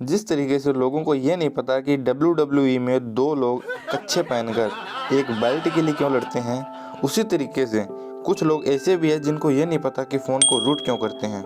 जिस तरीके से लोगों को ये नहीं पता कि WWE में दो लोग कच्छे पहनकर एक बेल्ट के लिए क्यों लड़ते हैं, उसी तरीके से कुछ लोग ऐसे भी हैं जिनको ये नहीं पता कि फ़ोन को रूट क्यों करते हैं।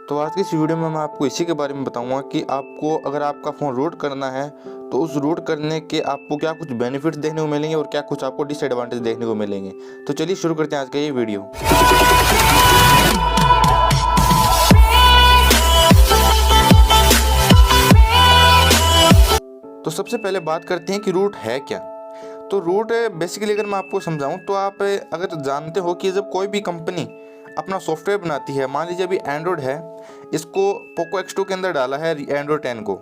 तो आज की इस वीडियो में मैं आपको इसी के बारे में बताऊंगा कि आपको अगर आपका फ़ोन रूट करना है तो उस रूट करने के आपको क्या कुछ बेनिफिट्स देखने को मिलेंगे और क्या कुछ आपको डिसएडवांटेज देखने को मिलेंगे। तो चलिए शुरू करते हैं आज का ये वीडियो। तो सबसे पहले बात करते हैं कि रूट है क्या। तो रूट बेसिकली अगर मैं आपको समझाऊं तो आप अगर जानते हो कि जब कोई भी कंपनी अपना सॉफ्टवेयर बनाती है, मान लीजिए अभी एंड्रॉयड है, इसको पोको X2 के अंदर डाला है एंड्रॉयड 10 को,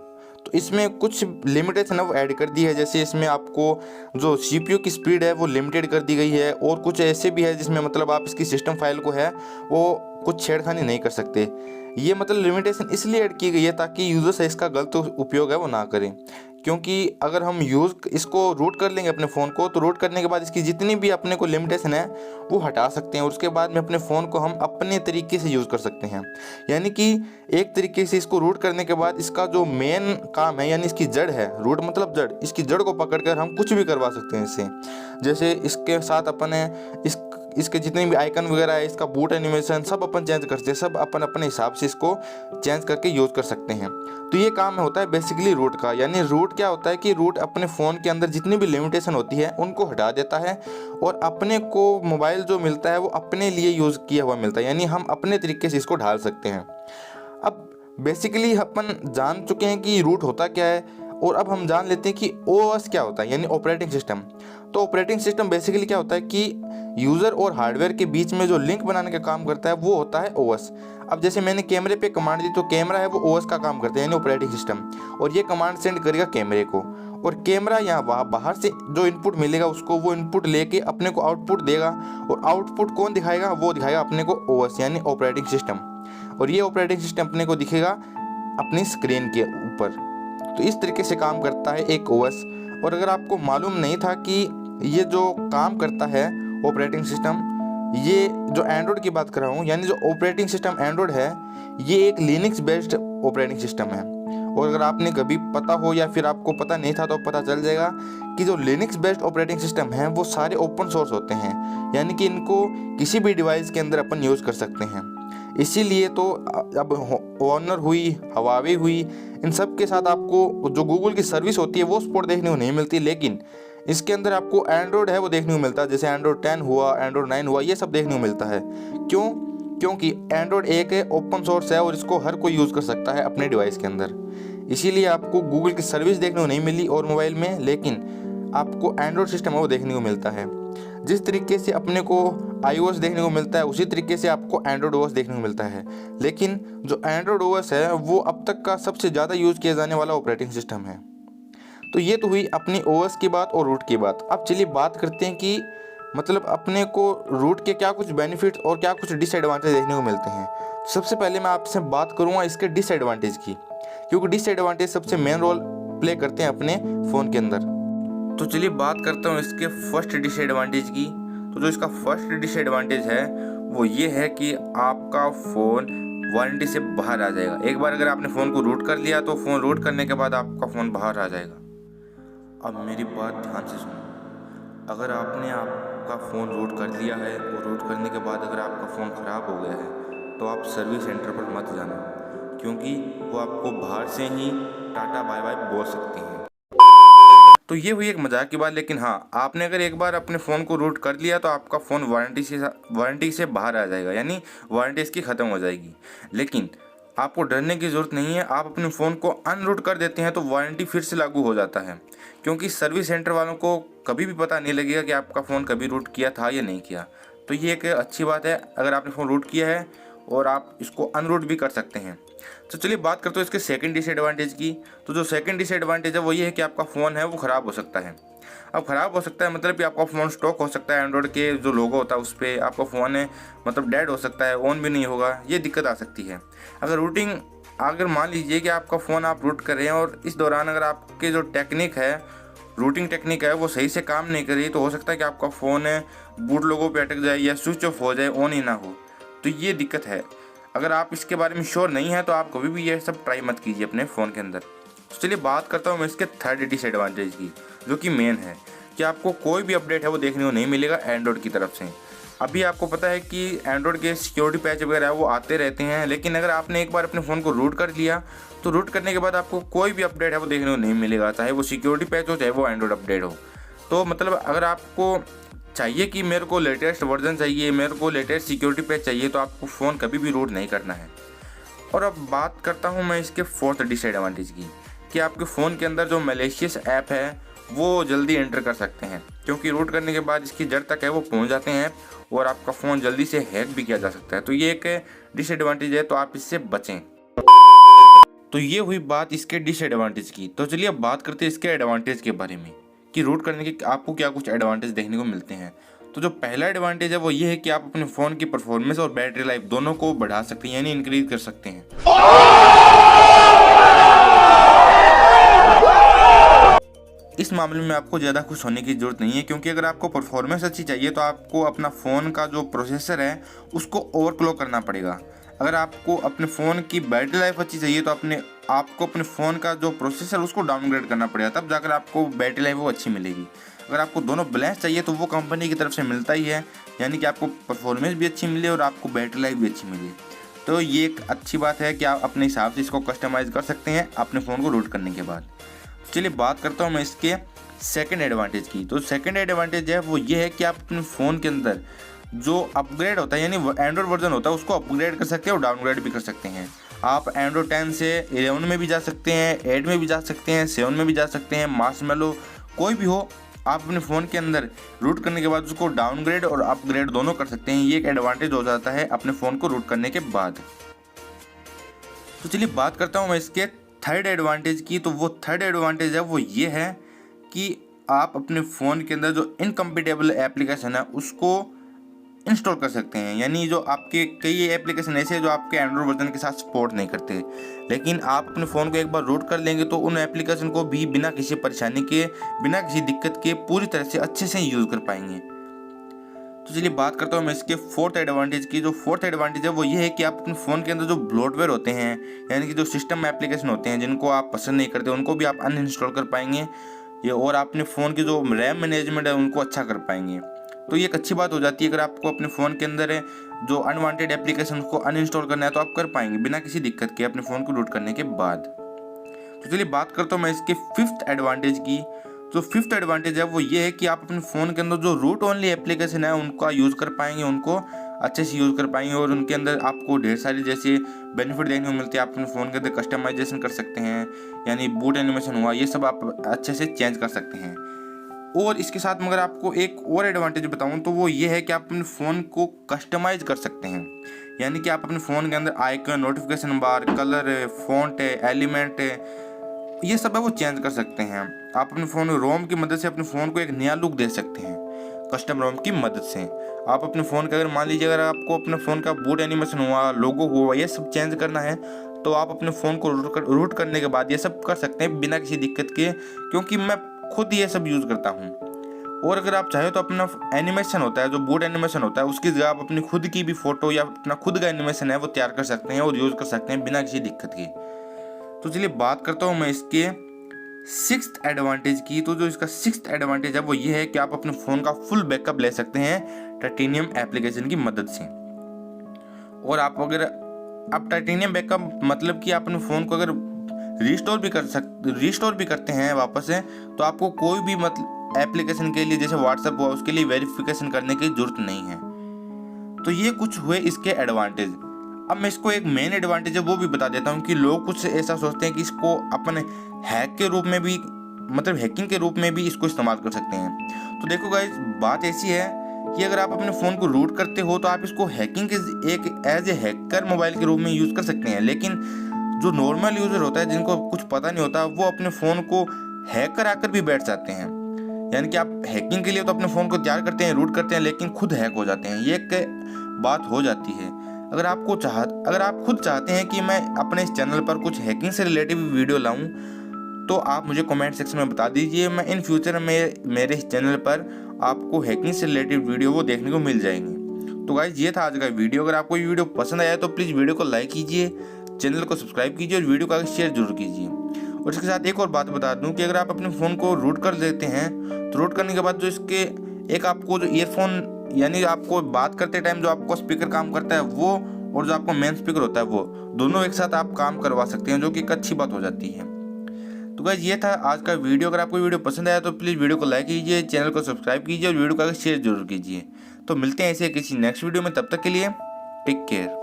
तो इसमें कुछ लिमिटेशन अब ऐड कर दी है। जैसे इसमें आपको जो CPU की स्पीड है वो लिमिटेड कर दी गई है, और कुछ ऐसे भी है जिसमें मतलब आप इसकी सिस्टम फाइल को है वो कुछ छेड़खानी नहीं कर सकते। ये मतलब लिमिटेशन इसलिए ऐड की गई है ताकि यूज़र्स इसका गलत उपयोग है वो ना करें। क्योंकि अगर हम इसको रूट कर लेंगे अपने फ़ोन को, तो रूट करने के बाद इसकी जितनी भी अपने को लिमिटेशन है वो हटा सकते हैं, और उसके बाद में अपने फ़ोन को हम अपने तरीके से यूज़ कर सकते हैं। यानी कि एक तरीके से इसको रूट करने के बाद इसका जो मेन काम है, यानी इसकी जड़ है, रूट मतलब जड़, इसकी जड़ को पकड़कर हम कुछ भी करवा सकते हैं इससे। जैसे इसके साथ अपने इसके जितने भी आइकन वगैरह है, इसका बूट एनिमेशन सब अपन चेंज करते हैं, सब अपन अपने हिसाब से इसको चेंज करके यूज़ कर सकते हैं। तो ये काम होता है बेसिकली रूट का। यानी रूट क्या होता है कि रूट अपने फ़ोन के अंदर जितनी भी लिमिटेशन होती है उनको हटा देता है, और अपने को मोबाइल जो मिलता है वो अपने लिए यूज़ किया हुआ मिलता है, यानी हम अपने तरीके से इसको ढाल सकते हैं। अब बेसिकली अपन जान चुके हैं कि रूट होता क्या है, और अब हम जान लेते हैं कि OS क्या होता है, यानी ऑपरेटिंग सिस्टम। तो ऑपरेटिंग सिस्टम बेसिकली क्या होता है कि यूज़र और हार्डवेयर के बीच में जो लिंक बनाने का काम करता है वो होता है OS। अब जैसे मैंने कैमरे पे कमांड दी, तो कैमरा है वो OS का काम करता है, यानी ऑपरेटिंग सिस्टम, और ये कमांड सेंड करेगा कैमरे को, और कैमरा यहाँ बाहर से जो इनपुट मिलेगा उसको वो इनपुट लेके अपने को आउटपुट देगा, और आउटपुट कौन दिखाएगा, वो दिखाएगा अपने को OS यानी ऑपरेटिंग सिस्टम, और ये ऑपरेटिंग सिस्टम अपने को दिखेगा अपनी स्क्रीन के ऊपर। तो इस तरीके से काम करता है एक OS। और अगर आपको मालूम नहीं था कि ये जो काम करता है ऑपरेटिंग सिस्टम, ये जो एंड्रॉयड की बात कर रहा हूँ, यानी जो ऑपरेटिंग सिस्टम एंड्रॉयड है ये एक लिनक्स बेस्ड ऑपरेटिंग सिस्टम है। और अगर आपने कभी पता हो या फिर आपको पता नहीं था तो पता चल जाएगा कि जो लिनक्स बेस्ड ऑपरेटिंग सिस्टम है वो सारे ओपन सोर्स होते हैं, यानी कि इनको किसी भी डिवाइस के अंदर अपन यूज़ कर सकते हैं। इसीलिए तो अब ऑनर हुई, हवावे हुई, इन सब के साथ आपको जो गूगल की सर्विस होती है वो सपोर्ट देखने को नहीं मिलती, लेकिन इसके अंदर आपको एंड्रॉयड है वो देखने को मिलता है। जैसे एंड्रॉयड 10 हुआ, एंड्रॉयड 9 हुआ, ये सब देखने को मिलता है। क्यों? क्योंकि एंड्रॉयड एक ओपन सोर्स है और इसको हर कोई यूज़ कर सकता है अपने डिवाइस के अंदर। इसीलिए आपको गूगल की सर्विस देखने को नहीं मिली और मोबाइल में, लेकिन आपको एंड्रॉयड सिस्टम है वो देखने को मिलता है। जिस तरीके से अपने को iOS देखने को मिलता है उसी तरीके से आपको एंड्रॉयड OS देखने को मिलता है, लेकिन जो एंड्रॉयड OS है वो अब तक का सबसे ज़्यादा यूज़ किया जाने वाला ऑपरेटिंग सिस्टम है। तो ये तो हुई अपनी OS की बात और रूट की बात। अब चलिए बात करते हैं कि मतलब अपने को रूट के क्या कुछ बेनिफिट्स और क्या कुछ डिसएडवांटेज देखने को मिलते हैं। सबसे पहले मैं आपसे बात करूँगा इसके डिसएडवांटेज की, क्योंकि डिसएडवांटेज सबसे मेन रोल प्ले करते हैं अपने फ़ोन के अंदर। तो चलिए बात करता हूँ इसके फर्स्ट डिसएडवांटेज की। तो जो इसका फर्स्ट डिसएडवांटेज है वो ये है कि आपका फ़ोन वारंटी से बाहर आ जाएगा। एक बार अगर आपने फ़ोन को रूट कर लिया तो फ़ोन रूट करने के बाद आपका फ़ोन बाहर आ जाएगा। अब मेरी बात ध्यान से सुनो, अगर आपने आपका फ़ोन रूट कर लिया है और रूट करने के बाद अगर आपका फ़ोन ख़राब हो गया है तो आप सर्विस सेंटर पर मत जाना, क्योंकि वो आपको बाहर से ही टाटा बाय बाय बोल सकते हैं। तो ये हुई एक मजाक की बात, लेकिन हाँ, आपने अगर एक बार अपने फ़ोन को रूट कर लिया तो आपका फ़ोन वारंटी से बाहर आ जाएगा, यानी वारंटी इसकी ख़त्म हो जाएगी। लेकिन आपको डरने की ज़रूरत नहीं है। आप अपने फ़ोन को अनरूट कर देते हैं तो वारंटी फिर से लागू हो जाता है, क्योंकि सर्विस सेंटर वालों को कभी भी पता नहीं लगेगा कि आपका फ़ोन कभी रूट किया था या नहीं किया। तो ये एक अच्छी बात है अगर आपने फ़ोन रूट किया है, और आप इसको अनरूट भी कर सकते हैं। तो चलिए बात करते हैं इसके सेकंड डिसएडवांटेज की। तो जो सेकंड डिसएडवांटेज है वो ये है कि आपका फ़ोन है वो ख़राब हो सकता है। अब ख़राब हो सकता है मतलब कि आपका फ़ोन स्टॉक हो सकता है, एंड्रॉयड के जो लोगो होता है उस पर आपका फ़ोन है मतलब डेड हो सकता है, ऑन भी नहीं होगा, ये दिक्कत आ सकती है। अगर मान लीजिए कि आपका फ़ोन आप रूट कर रहे हैं और इस दौरान अगर आपके जो टेक्निक है, रूटिंग टेक्निक है, वो सही से काम नहीं कर रही, तो हो सकता है कि आपका फ़ोन है बूट लोगों पे अटक जाए या स्विच ऑफ हो जाए, ऑन ही ना हो। तो ये दिक्कत है। अगर आप इसके बारे में श्योर नहीं है तो आप कभी भी ये सब ट्राई मत कीजिए अपने फ़ोन के अंदर। तो चलिए बात करता हूँ मैं इसके थर्ड डिसएडवांटेज की, जो कि मेन है कि आपको कोई भी अपडेट है वो देखने को नहीं मिलेगा एंड्रॉयड की तरफ से। अभी आपको पता है कि एंड्रॉयड के सिक्योरिटी पैच वगैरह वो आते रहते हैं, लेकिन अगर आपने एक बार अपने फ़ोन को रूट कर लिया तो रूट करने के बाद आपको कोई भी अपडेट है वो देखने को नहीं मिलेगा, चाहे वो सिक्योरिटी पैच हो चाहे वो एंड्रॉयड अपडेट हो। तो मतलब अगर आपको चाहिए कि मेरे को लेटेस्ट वर्जन चाहिए, मेरे को लेटेस्ट सिक्योरिटी पैच चाहिए, तो आपको फ़ोन कभी भी रूट नहीं करना है। और अब बात करता हूँ मैं इसके फोर्थ डिसएडवांटेज की, कि आपके फ़ोन के अंदर जो मैलिशियस ऐप है वो जल्दी एंटर कर सकते हैं, क्योंकि रूट करने के बाद इसकी जड़ तक है वो पहुँच जाते हैं और आपका फ़ोन जल्दी से हैक भी किया जा सकता है। तो ये एक डिसएडवांटेज है, तो आप इससे बचें। तो ये हुई बात इसके डिसएडवांटेज की। तो चलिए अब बात करते हैं इसके एडवांटेज के बारे में, कि रूट करने के आपको क्या कुछ एडवांटेज देखने को मिलते हैं। तो जो पहला एडवांटेज है वो ये है कि आप अपने फ़ोन की परफॉर्मेंस और बैटरी लाइफ दोनों को बढ़ा सकते हैं, यानी इंक्रीज कर सकते हैं। इस मामले में आपको ज़्यादा खुश होने की ज़रूरत नहीं है, क्योंकि अगर आपको परफॉर्मेंस अच्छी चाहिए तो आपको अपना फ़ोन का जो प्रोसेसर है उसको ओवरक्लॉक करना पड़ेगा। अगर आपको अपने फ़ोन की बैटरी लाइफ अच्छी चाहिए तो आपको अपने फ़ोन का जो प्रोसेसर उसको डाउनग्रेड करना पड़ेगा, तब जाकर आपको बैटरी लाइफ वो अच्छी मिलेगी। अगर आपको दोनों बैलेंस चाहिए तो वो कंपनी की तरफ से मिलता ही है, यानी कि आपको परफॉर्मेंस भी अच्छी मिले और आपको बैटरी लाइफ भी अच्छी मिले। तो ये एक अच्छी बात है कि आप अपने हिसाब से इसको कस्टमाइज़ कर सकते हैं अपने फ़ोन को रूट करने के बाद। चलिए बात करता हूँ मैं इसके सेकंड एडवांटेज की। तो सेकंड एडवांटेज है वो ये है कि आप अपने फ़ोन के अंदर जो अपग्रेड होता है, यानी एंड्रॉयड वर्जन होता है, उसको अपग्रेड कर सकते हैं और डाउनग्रेड भी कर सकते हैं। आप एंड्रॉयड 10 से 11 में भी जा सकते हैं, 8 में भी जा सकते हैं, 7 में भी जा सकते हैं, मार्शमैलो कोई भी हो, आप अपने फ़ोन के अंदर रूट करने के बाद उसको डाउनग्रेड और अपग्रेड दोनों कर सकते हैं। ये एक एडवांटेज हो जाता है अपने फ़ोन को रूट करने के बाद। तो चलिए बात करता हूँ मैं इसके थर्ड एडवांटेज की। तो वो थर्ड एडवांटेज है वो ये है कि आप अपने फ़ोन के अंदर जो इनकम्पेटेबल एप्लीकेशन है उसको इंस्टॉल कर सकते हैं, यानी जो आपके कई एप्लीकेशन ऐसे हैं जो आपके एंड्रॉयड वर्जन के साथ सपोर्ट नहीं करते, लेकिन आप अपने फ़ोन को एक बार रूट कर लेंगे तो उन एप्लीकेशन को भी बिना किसी परेशानी के, बिना किसी दिक्कत के पूरी तरह से अच्छे से यूज़ कर पाएंगे। तो चलिए बात करता हूँ मैं इसके फोर्थ एडवांटेज की। जो फोर्थ एडवांटेज है वो ये है कि आप अपने फ़ोन के अंदर जो ब्लोटवेयर होते हैं, यानी कि जो सिस्टम एप्लीकेशन होते हैं जिनको आप पसंद नहीं करते, उनको भी आप अनइंस्टॉल कर पाएंगे ये, और अपने फ़ोन की जो रैम मैनेजमेंट है उनको अच्छा कर पाएंगे। तो ये एक अच्छी बात हो जाती है। अगर आपको अपने फ़ोन के अंदर जो अनवांटेड एप्लीकेशन को अनइंस्टॉल करना है तो आप कर पाएंगे बिना किसी दिक्कत के अपने फ़ोन को रूट करने के बाद। तो चलिए बात करता हूँ मैं इसके फिफ्थ एडवांटेज की। जो फिफ्थ एडवांटेज है वो ये है कि आप अपने फ़ोन के अंदर जो रूट ओनली एप्लीकेशन है उनका यूज़ कर पाएंगे, उनको अच्छे से यूज़ कर पाएंगे, और उनके अंदर आपको ढेर सारी जैसे बेनिफिट देखने को मिलते हैं। आप अपने फ़ोन के अंदर कस्टमाइजेशन कर सकते हैं, यानी बूट एनिमेशन हुआ, ये सब आप अच्छे से चेंज कर सकते हैं। और इसके साथ मगर आपको एक और एडवांटेज बताऊं तो वो ये है कि आप अपने फ़ोन को कस्टमाइज़ कर सकते हैं, यानी कि आप अपने फ़ोन के अंदर आइकन, नोटिफिकेशन बार, कलर, फॉन्ट, एलिमेंट, ये सब है वो चेंज कर सकते हैं। आप अपने फ़ोन रोम की मदद से अपने फ़ोन को एक नया लुक दे सकते हैं कस्टम रोम की मदद से। आप अपने फ़ोन का अगर मान लीजिए अगर आपको अपने फ़ोन का बूट एनिमेशन हुआ, लोगो हुआ, ये सब चेंज करना है तो आप अपने फ़ोन को रूट करने के बाद ये सब कर सकते हैं बिना किसी दिक्कत के, क्योंकि मैं खुद ये सब यूज़ करता हूँ। और अगर आप चाहें तो अपना एनिमेशन होता है, जो बूट एनिमेशन होता है, उसकी जगह आप अपनी खुद की भी फ़ोटो या अपना खुद का एनिमेशन है वो तैयार कर सकते हैं और यूज़ कर सकते हैं बिना किसी दिक्कत के। तो चलिए बात करता हूँ मैं इसके सिक्स्थ एडवांटेज की। तो जो इसका सिक्स्थ एडवांटेज है वो ये है कि आप अपने फ़ोन का फुल बैकअप ले सकते हैं टाइटेनियम एप्लीकेशन की मदद से। और आप टाइटेनियम बैकअप मतलब कि आप अपने फ़ोन को अगर रिस्टोर भी करते हैं वापस से, तो आपको कोई भी मतलब एप्लीकेशन के लिए जैसे व्हाट्सएप हुआ उसके लिए वेरिफिकेशन करने की ज़रूरत नहीं है। तो ये कुछ हुए इसके एडवांटेज। अब मैं इसको एक मेन एडवांटेज है वो भी बता देता हूँ कि लोग कुछ ऐसा सोचते हैं कि इसको अपने हैक के रूप में भी, मतलब हैकिंग के रूप में भी इसको इस्तेमाल कर सकते हैं। तो देखो गाइस, बात ऐसी है कि अगर आप अपने फ़ोन को रूट करते हो तो आप इसको हैकिंग के एक एज ए हैकर मोबाइल के रूप में यूज़ कर सकते हैं, लेकिन जो नॉर्मल यूज़र होता है जिनको कुछ पता नहीं होता वो अपने फ़ोन को हैक कर आकर भी बैठ जाते हैं। यानी कि आप हैकिंग के लिए तो अपने फ़ोन को तैयार करते हैं, रूट करते हैं, लेकिन खुद हैक हो जाते हैं। ये एक बात हो जाती है। अगर आप खुद चाहते हैं कि मैं अपने इस चैनल पर कुछ हैकिंग से रिलेटेड वीडियो लाऊं तो आप मुझे कमेंट सेक्शन में बता दीजिए। मैं इन फ्यूचर में मेरे इस चैनल पर आपको हैकिंग से रिलेटेड वीडियो वो देखने को मिल जाएंगे। तो गाइज ये था आज का वीडियो। अगर आपको ये वीडियो पसंद आया तो प्लीज़ वीडियो को लाइक कीजिए, चैनल को सब्सक्राइब कीजिए और वीडियो को आगे शेयर जरूर कीजिए। और इसके साथ एक और बात बता दूं कि अगर आप अपने फ़ोन को रूट कर देते हैं तो रूट करने के बाद जो इसके एक आपको जो ईयरफोन यानी आपको बात करते टाइम जो आपको स्पीकर काम करता है वो और जो आपको मेन स्पीकर होता है वो दोनों एक साथ आप काम करवा सकते हैं, जो कि एक अच्छी बात हो जाती है। तो गाइस ये था आज का वीडियो। अगर आपको वीडियो पसंद आया तो प्लीज़ वीडियो को लाइक कीजिए, चैनल को सब्सक्राइब कीजिए और वीडियो को आगे शेयर जरूर कीजिए। तो मिलते हैं ऐसे किसी नेक्स्ट वीडियो में, तब तक के लिए टेक केयर।